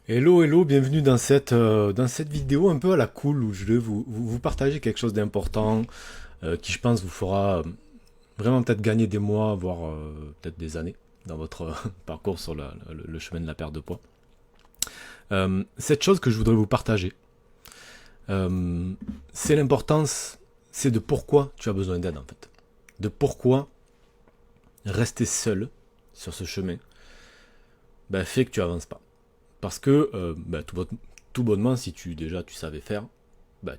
Hello, hello, bienvenue dans cette vidéo un peu à la cool où je vais vous partager quelque chose d'important qui je pense vous fera vraiment peut-être gagner des mois, voire peut-être des années dans votre parcours sur le chemin de la perte de poids. Cette chose que je voudrais vous partager, euh, c'est l'importance, c'est de pourquoi tu as besoin d'aide en fait. De pourquoi rester seul sur ce chemin fait que tu avances pas. Parce que tout bonnement, si tu savais faire,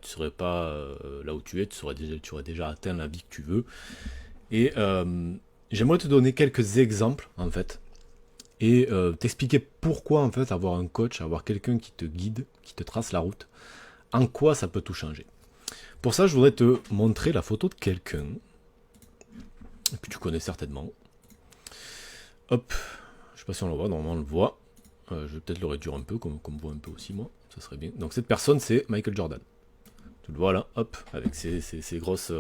tu serais pas là où tu es, tu aurais déjà atteint la vie que tu veux. Et j'aimerais te donner quelques exemples en fait et t'expliquer pourquoi en fait avoir un coach, avoir quelqu'un qui te guide, qui te trace la route, en quoi ça peut tout changer. Pour ça, je voudrais te montrer la photo de quelqu'un que tu connais certainement. Hop, je sais pas si on le voit, normalement on le voit. Je vais peut-être le réduire un peu, comme voit un peu aussi moi, ça serait bien. Donc cette personne c'est Michael Jordan. Tu le vois là, hop, avec ses grosses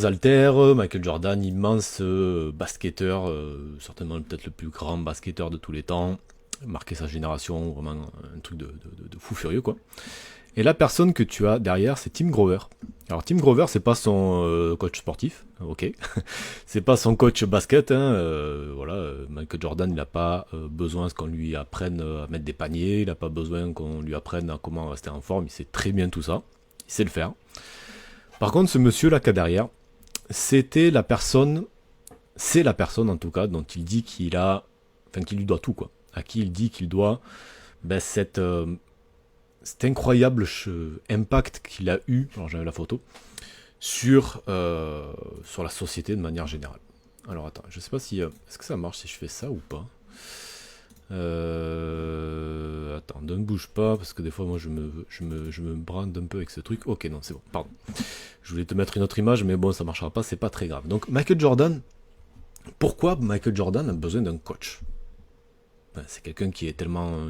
haltères. Michael Jordan, immense basketteur, certainement peut-être le plus grand basketteur de tous les temps, marqué sa génération, vraiment un truc de fou furieux quoi. Et la personne que tu as derrière, c'est Tim Grover. Alors Tim Grover, c'est pas son coach sportif, ok. C'est pas son coach basket, hein. Voilà, Michael Jordan, il n'a pas besoin qu'on lui apprenne à mettre des paniers, il n'a pas besoin qu'on lui apprenne à comment rester en forme. Il sait très bien tout ça, il sait le faire. Par contre, ce monsieur là qui est derrière, c'est la personne en tout cas dont il dit qu'il lui doit tout quoi. À qui il dit qu'il doit cet incroyable impact qu'il a eu, alors j'avais la photo, sur la société de manière générale. Alors attends, je sais pas si... est-ce que ça marche si je fais ça ou pas. Attends, ne bouge pas, parce que des fois moi je me brande un peu avec ce truc. Ok, non, c'est bon, pardon. Je voulais te mettre une autre image, mais bon, ça marchera pas, c'est pas très grave. Donc Michael Jordan, pourquoi Michael Jordan a besoin d'un coach? C'est quelqu'un qui est tellement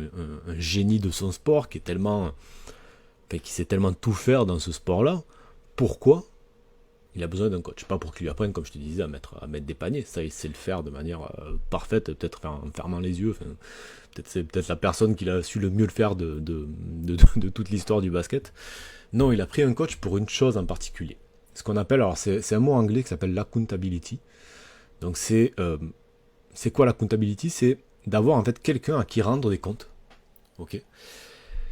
un génie de son sport, qui sait tellement tout faire dans ce sport-là. Pourquoi il a besoin d'un coach? Pas pour qu'il lui apprenne, comme je te disais, à mettre des paniers. Ça, il sait le faire de manière parfaite, peut-être en fermant les yeux. Enfin, c'est peut-être la personne qui a su le mieux le faire de toute l'histoire du basket. Non, il a pris un coach pour une chose en particulier. Ce qu'on appelle, alors c'est un mot anglais qui s'appelle l'accountability. Donc c'est quoi l'accountability? C'est d'avoir en fait quelqu'un à qui rendre des comptes. Ok.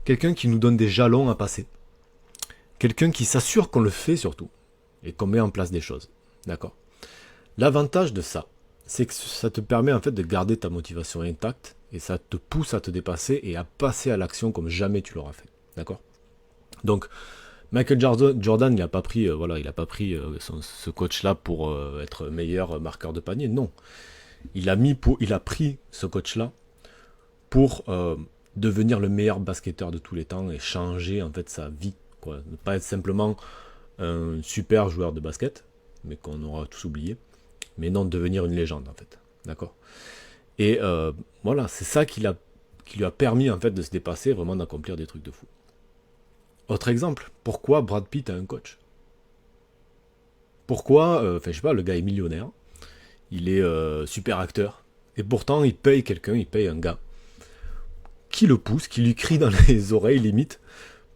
Quelqu'un qui nous donne des jalons à passer. Quelqu'un qui s'assure qu'on le fait surtout. Et qu'on met en place des choses. D'accord. L'avantage de ça, c'est que ça te permet en fait de garder ta motivation intacte et ça te pousse à te dépasser et à passer à l'action comme jamais tu l'auras fait. D'accord. Donc Michael Jordan, il n'a pas pris, ce coach-là pour être meilleur marqueur de panier. Non, il a pris ce coach-là pour devenir le meilleur basketteur de tous les temps et changer en fait sa vie. Quoi. Ne pas être simplement un super joueur de basket, mais qu'on aura tous oublié, mais non devenir une légende en fait. D'accord. Et voilà, c'est ça qui lui a permis en fait de se dépasser, vraiment d'accomplir des trucs de fou. Autre exemple, pourquoi Brad Pitt a un coach? Pourquoi, je sais pas, le gars est millionnaire, il est super acteur, et pourtant il paye quelqu'un, il paye un gars, qui le pousse, qui lui crie dans les oreilles limite,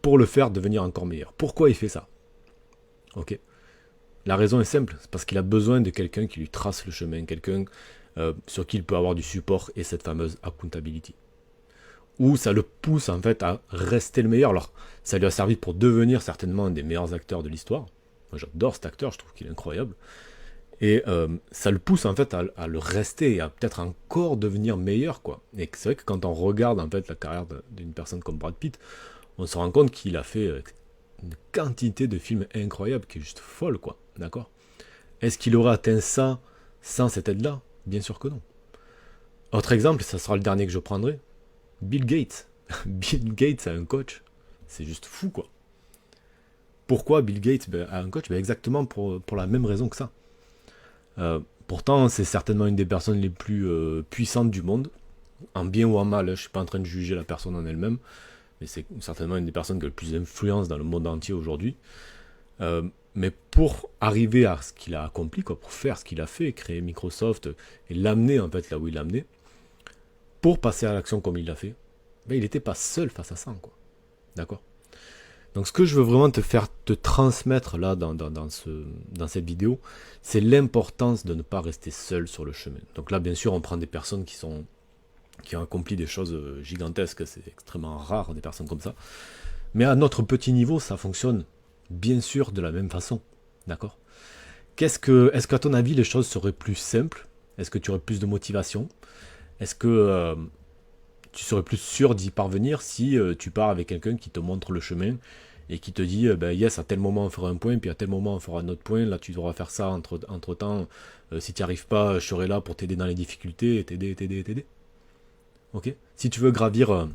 pour le faire devenir encore meilleur. Pourquoi il fait ça? Ok. La raison est simple, c'est parce qu'il a besoin de quelqu'un qui lui trace le chemin, quelqu'un sur qui il peut avoir du support et cette fameuse accountability. Où ça le pousse en fait à rester le meilleur. Alors, ça lui a servi pour devenir certainement un des meilleurs acteurs de l'histoire. Moi j'adore cet acteur, je trouve qu'il est incroyable. Et ça le pousse en fait à le rester et à peut-être encore devenir meilleur quoi. Et c'est vrai que quand on regarde en fait la carrière d'une personne comme Brad Pitt, on se rend compte qu'il a fait une quantité de films incroyables qui est juste folle quoi. D'accord. Est-ce qu'il aurait atteint ça sans cette aide-là? Bien sûr que non. Autre exemple, ça sera le dernier que je prendrai. Bill Gates. Bill Gates a un coach. C'est juste fou quoi. Pourquoi Bill Gates a un coach? Exactement pour la même raison que ça. Pourtant, c'est certainement une des personnes les plus puissantes du monde, en bien ou en mal. Je ne suis pas en train de juger la personne en elle-même, mais c'est certainement une des personnes qui a le plus d'influence dans le monde entier aujourd'hui. Mais pour arriver à ce qu'il a accompli, quoi, pour faire ce qu'il a fait, créer Microsoft et l'amener en fait là où il l'a amené, pour passer à l'action comme il l'a fait, ben, il n'était pas seul face à ça, quoi. D'accord? Donc ce que je veux vraiment te transmettre là dans cette vidéo, c'est l'importance de ne pas rester seul sur le chemin. Donc là, bien sûr, on prend des personnes qui ont accompli des choses gigantesques, c'est extrêmement rare des personnes comme ça. Mais à notre petit niveau, ça fonctionne bien sûr de la même façon. D'accord? Est-ce qu'à ton avis, les choses seraient plus simples? Est-ce que tu aurais plus de motivation? Est-ce que tu serais plus sûr d'y parvenir si tu pars avec quelqu'un qui te montre le chemin et qui te dit ben yes, à tel moment on fera un point, puis à tel moment on fera un autre point, là tu devras faire ça entre temps, si tu n'y arrives pas, je serai là pour t'aider dans les difficultés, et t'aider. Ok? Si tu veux gravir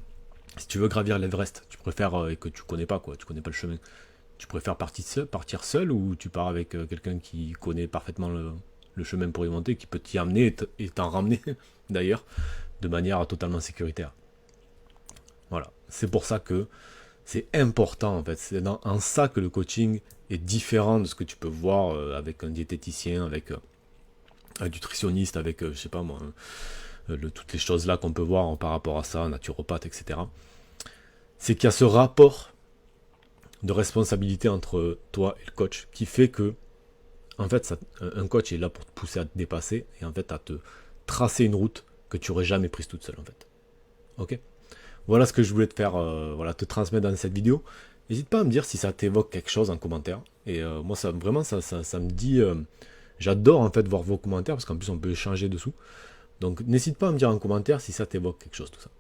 l'Everest, tu préfères et que tu connais pas quoi, tu connais pas le chemin. Tu préfères partir seul ou tu pars avec quelqu'un qui connaît parfaitement le chemin pour y monter, qui peut t'y amener et t'en ramener d'ailleurs de manière totalement sécuritaire. Voilà, c'est pour ça que c'est important en fait. C'est en ça que le coaching est différent de ce que tu peux voir avec un diététicien, avec un nutritionniste, avec je sais pas moi, toutes les choses là qu'on peut voir par rapport à ça, naturopathe, etc. C'est qu'il y a ce rapport de responsabilité entre toi et le coach qui fait que en fait un coach est là pour te pousser à te dépasser et en fait à te tracer une route que tu aurais jamais prise toute seule en fait. Ok? Voilà ce que je voulais te faire, voilà, te transmettre dans cette vidéo. N'hésite pas à me dire si ça t'évoque quelque chose en commentaire. Et moi, ça vraiment, ça me dit... j'adore en fait voir vos commentaires, parce qu'en plus, on peut échanger dessous. Donc, n'hésite pas à me dire en commentaire si ça t'évoque quelque chose, tout ça.